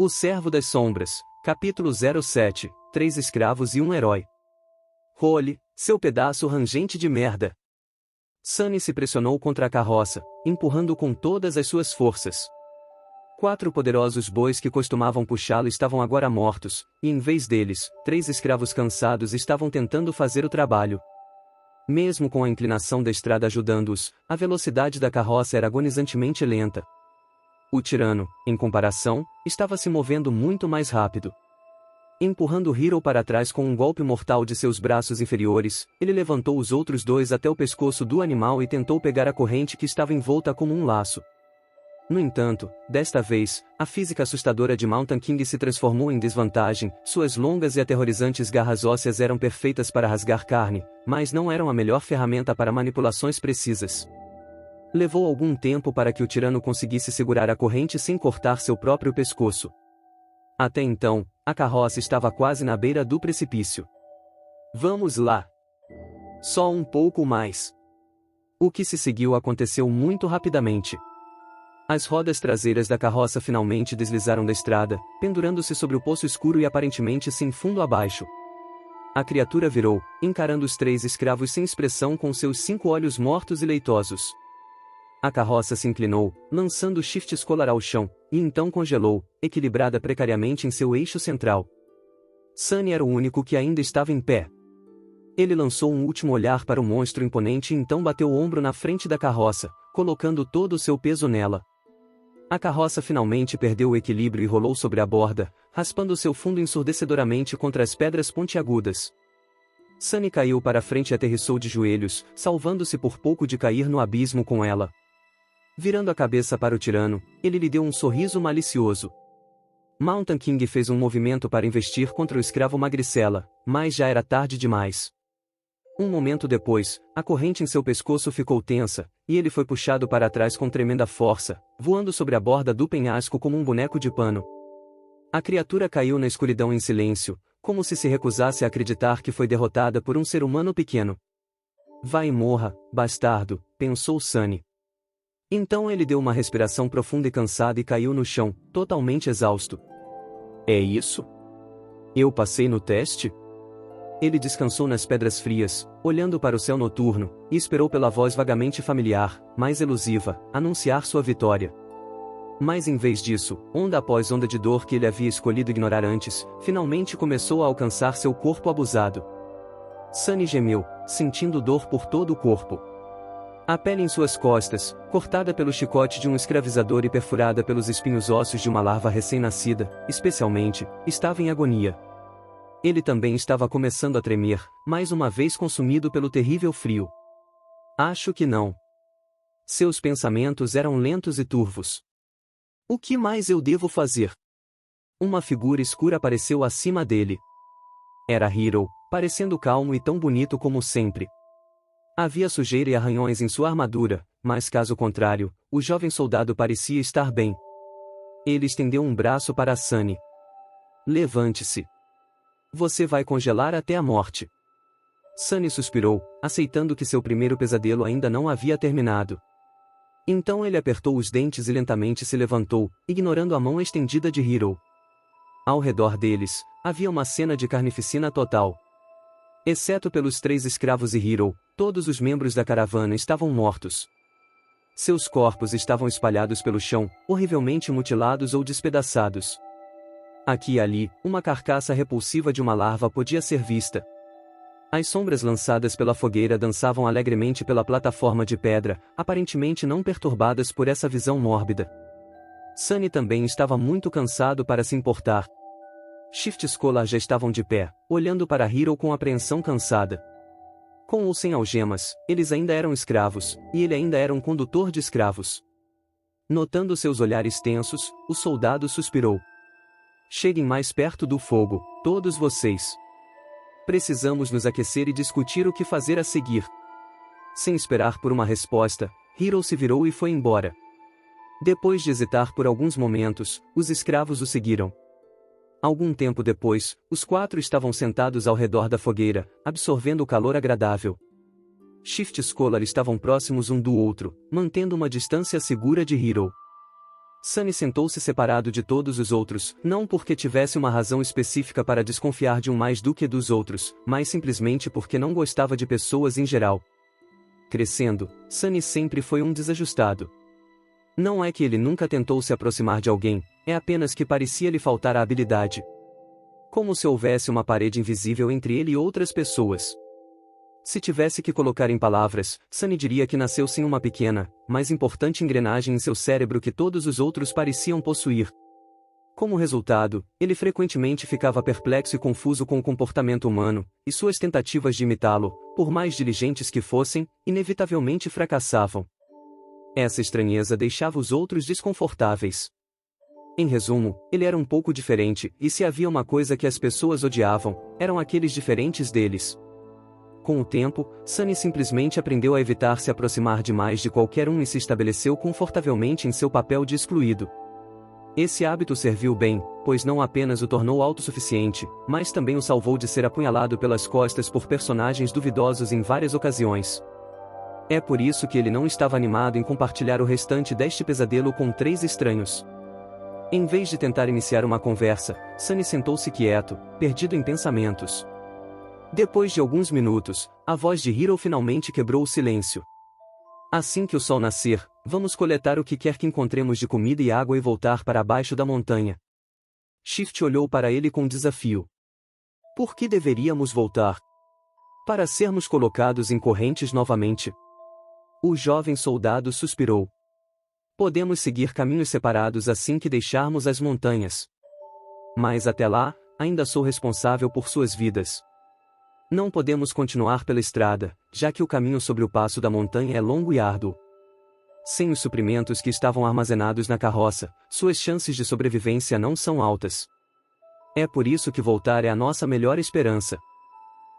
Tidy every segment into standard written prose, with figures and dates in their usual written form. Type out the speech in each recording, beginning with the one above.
O Servo das Sombras, capítulo 07, 3 escravos e um herói. Role, seu pedaço rangente de merda. Sunny se pressionou contra a carroça, empurrando com todas as suas forças. 4 poderosos bois que costumavam puxá-lo estavam agora mortos, e em vez deles, 3 escravos cansados estavam tentando fazer o trabalho. Mesmo com a inclinação da estrada ajudando-os, a velocidade da carroça era agonizantemente lenta. O tirano, em comparação, estava se movendo muito mais rápido. Empurrando Hiro para trás com um golpe mortal de seus braços inferiores, ele levantou os outros 2 até o pescoço do animal e tentou pegar a corrente que estava envolta como um laço. No entanto, desta vez, a física assustadora de Mountain King se transformou em desvantagem, suas longas e aterrorizantes garras ósseas eram perfeitas para rasgar carne, mas não eram a melhor ferramenta para manipulações precisas. Levou algum tempo para que o tirano conseguisse segurar a corrente sem cortar seu próprio pescoço. Até então, a carroça estava quase na beira do precipício. Vamos lá! Só um pouco mais. O que se seguiu aconteceu muito rapidamente. As rodas traseiras da carroça finalmente deslizaram da estrada, pendurando-se sobre o poço escuro e aparentemente sem fundo abaixo. A criatura virou, encarando os 3 escravos sem expressão com seus 5 olhos mortos e leitosos. A carroça se inclinou, lançando o shift escolar ao chão, e então congelou, equilibrada precariamente em seu eixo central. Sunny era o único que ainda estava em pé. Ele lançou um último olhar para o monstro imponente e então bateu o ombro na frente da carroça, colocando todo o seu peso nela. A carroça finalmente perdeu o equilíbrio e rolou sobre a borda, raspando seu fundo ensurdecedoramente contra as pedras pontiagudas. Sunny caiu para frente e aterrissou de joelhos, salvando-se por pouco de cair no abismo com ela. Virando a cabeça para o tirano, ele lhe deu um sorriso malicioso. Mountain King fez um movimento para investir contra o escravo magricela, mas já era tarde demais. Um momento depois, a corrente em seu pescoço ficou tensa, e ele foi puxado para trás com tremenda força, voando sobre a borda do penhasco como um boneco de pano. A criatura caiu na escuridão em silêncio, como se recusasse a acreditar que foi derrotada por um ser humano pequeno. Vai e morra, bastardo, pensou Sunny. Então ele deu uma respiração profunda e cansada e caiu no chão, totalmente exausto. É isso? Eu passei no teste? Ele descansou nas pedras frias, olhando para o céu noturno, e esperou pela voz vagamente familiar, mais elusiva, anunciar sua vitória. Mas em vez disso, onda após onda de dor que ele havia escolhido ignorar antes, finalmente começou a alcançar seu corpo abusado. Sunny gemeu, sentindo dor por todo o corpo. A pele em suas costas, cortada pelo chicote de um escravizador e perfurada pelos espinhos ósseos de uma larva recém-nascida, especialmente, estava em agonia. Ele também estava começando a tremer, mais uma vez consumido pelo terrível frio. Acho que não. Seus pensamentos eram lentos e turvos. O que mais eu devo fazer? Uma figura escura apareceu acima dele. Era Hiro, parecendo calmo e tão bonito como sempre. Havia sujeira e arranhões em sua armadura, mas caso contrário, o jovem soldado parecia estar bem. Ele estendeu um braço para Sunny. Levante-se. Você vai congelar até a morte. Sunny suspirou, aceitando que seu primeiro pesadelo ainda não havia terminado. Então ele apertou os dentes e lentamente se levantou, ignorando a mão estendida de Hiro. Ao redor deles, havia uma cena de carnificina total. Exceto pelos 3 escravos e Hiro, todos os membros da caravana estavam mortos. Seus corpos estavam espalhados pelo chão, horrivelmente mutilados ou despedaçados. Aqui e ali, uma carcaça repulsiva de uma larva podia ser vista. As sombras lançadas pela fogueira dançavam alegremente pela plataforma de pedra, aparentemente não perturbadas por essa visão mórbida. Sunny também estava muito cansado para se importar. Shift e Scholar já estavam de pé, olhando para Hiro com apreensão cansada. Com ou sem algemas, eles ainda eram escravos, e ele ainda era um condutor de escravos. Notando seus olhares tensos, o soldado suspirou. Cheguem mais perto do fogo, todos vocês. Precisamos nos aquecer e discutir o que fazer a seguir. Sem esperar por uma resposta, Hiro se virou e foi embora. Depois de hesitar por alguns momentos, os escravos o seguiram. Algum tempo depois, os 4 estavam sentados ao redor da fogueira, absorvendo o calor agradável. Shift e Scholar estavam próximos um do outro, mantendo uma distância segura de Hiro. Sunny sentou-se separado de todos os outros, não porque tivesse uma razão específica para desconfiar de um mais do que dos outros, mas simplesmente porque não gostava de pessoas em geral. Crescendo, Sunny sempre foi um desajustado. Não é que ele nunca tentou se aproximar de alguém, é apenas que parecia lhe faltar a habilidade. Como se houvesse uma parede invisível entre ele e outras pessoas. Se tivesse que colocar em palavras, Sunny diria que nasceu sem uma pequena, mas importante engrenagem em seu cérebro que todos os outros pareciam possuir. Como resultado, ele frequentemente ficava perplexo e confuso com o comportamento humano, e suas tentativas de imitá-lo, por mais diligentes que fossem, inevitavelmente fracassavam. Essa estranheza deixava os outros desconfortáveis. Em resumo, ele era um pouco diferente, e se havia uma coisa que as pessoas odiavam, eram aqueles diferentes deles. Com o tempo, Sunny simplesmente aprendeu a evitar se aproximar demais de qualquer um e se estabeleceu confortavelmente em seu papel de excluído. Esse hábito serviu bem, pois não apenas o tornou autossuficiente, mas também o salvou de ser apunhalado pelas costas por personagens duvidosos em várias ocasiões. É por isso que ele não estava animado em compartilhar o restante deste pesadelo com 3 estranhos. Em vez de tentar iniciar uma conversa, Sunny sentou-se quieto, perdido em pensamentos. Depois de alguns minutos, a voz de Hiro finalmente quebrou o silêncio. Assim que o sol nascer, vamos coletar o que quer que encontremos de comida e água e voltar para baixo da montanha. Shift olhou para ele com desafio. Por que deveríamos voltar? Para sermos colocados em correntes novamente. O jovem soldado suspirou. Podemos seguir caminhos separados assim que deixarmos as montanhas. Mas até lá, ainda sou responsável por suas vidas. Não podemos continuar pela estrada, já que o caminho sobre o passo da montanha é longo e árduo. Sem os suprimentos que estavam armazenados na carroça, suas chances de sobrevivência não são altas. É por isso que voltar é a nossa melhor esperança.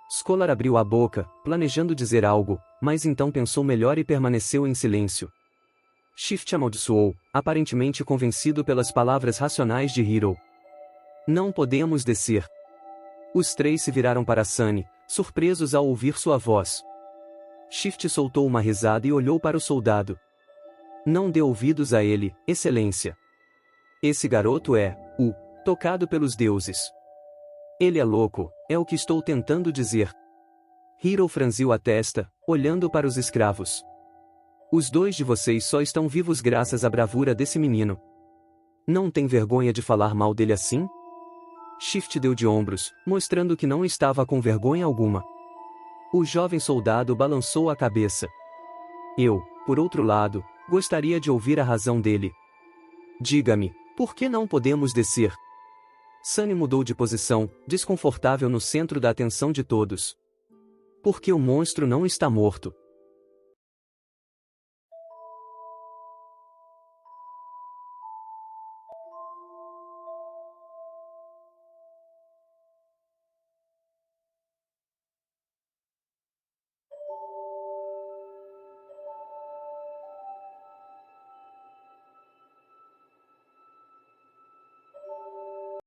Scholar abriu a boca, planejando dizer algo, mas então pensou melhor e permaneceu em silêncio. Shift amaldiçoou, aparentemente convencido pelas palavras racionais de Hiro. Não podemos descer. Os 3 se viraram para Sunny, surpresos ao ouvir sua voz. Shift soltou uma risada e olhou para o soldado. Não dê ouvidos a ele, excelência. Esse garoto é o tocado pelos deuses. Ele é louco, é o que estou tentando dizer. Hiro franziu a testa, olhando para os escravos. Os 2 de vocês só estão vivos graças à bravura desse menino. Não tem vergonha de falar mal dele assim? Shift deu de ombros, mostrando que não estava com vergonha alguma. O jovem soldado balançou a cabeça. Eu, por outro lado, gostaria de ouvir a razão dele. Diga-me, por que não podemos descer? Sunny mudou de posição, desconfortável no centro da atenção de todos. Porque o monstro não está morto.